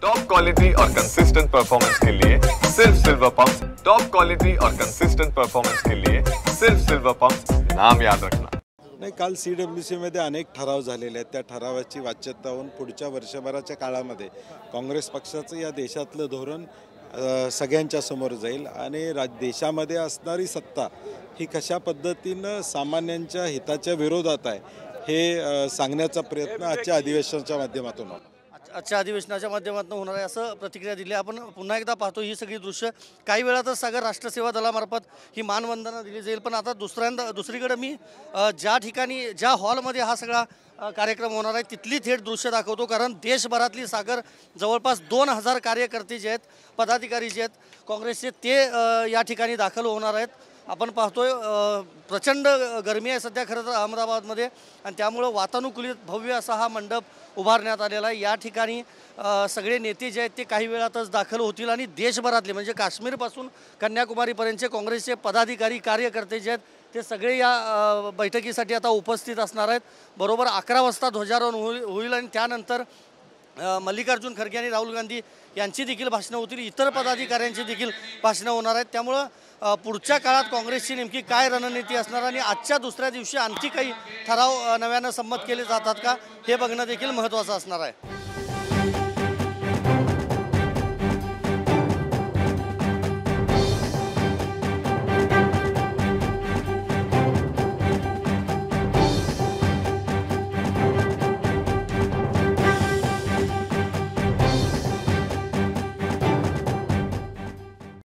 Top quality और consistent performance के लिए सिर्फ सिल्वर पंप्स। टॉप क्वालिटी और कंसिस्टेंट परफॉर्मेंस के लिए सिर्फ सिल्वर पंप्स, नाम याद रखना। नाही, काल CWC मध्ये अनेक ठराव झालेले आहेत। त्या ठरावाची वाच्यता होऊन पुढच्या वर्षभराच्या काळामध्ये काँग्रेस पक्षाचं या देशातलं धोरण सगळ्यांच्या समोर जाईल आणि देशामध्ये असणारी सत्ता ही कशा पद्धतीनं सामान्यांच्या हिताच्या विरोधात आहे हे सांगण्याचा प्रयत्न आजच्या अधिवेशनाच्या माध्यमातून होणार। आजच्या अधिवेशनाच्या माध्यमातून होणार आहे असं प्रतिक्रिया दिली। आपण पुन्हा एकदा पाहतो ही सगळी दृश्य काही वेळातच सागर राष्ट्रसेवा दलामार्फत ही मानवंदना दिली जाईल। पण आता दुसरीकडे मी ज्या ठिकाणी ज्या हॉलमध्ये हा सगळा कार्यक्रम होणार आहे तिथली थेट दृश्य दाखवतो, कारण देशभरातली सागर जवळपास 2000 कार्यकर्ते जे आहेत, पदाधिकारी जे आहेत काँग्रेसचे, ते या ठिकाणी दाखल होणार आहेत। आपण पाहतोय प्रचंड गरमी आहे सध्या खरं तर अहमदाबादमध्ये, आणि त्यामुळे वातानुकूलित भव्य असा हा मंडप उभारण्यात आलेला आहे। या ठिकाणी सगळे नेते जे आहेत ते काही वेळातच दाखल होतील आणि देशभरातले म्हणजे काश्मीरपासून कन्याकुमारीपर्यंतचे काँग्रेसचे पदाधिकारी कार्यकर्ते जे आहेत ते सगळे या बैठकीसाठी आता उपस्थित असणार आहेत। बरोबर 11 वाजता ध्वजारोहण होईल आणि त्यानंतर मल्लिकार्जुन खरगे आणि राहुल गांधी यांची देखील भाषणं होतील, इतर पदाधिकाऱ्यांची देखील भाषणं होणार आहेत। त्यामुळं पुढच्या काळात काँग्रेसची नेमकी काय रणनीती असणार आणि आजच्या दुसऱ्या दिवशी आणखी काही ठराव नव्यानं संमत केले जातात का हे बघणं देखील महत्त्वाचं असणार आहे।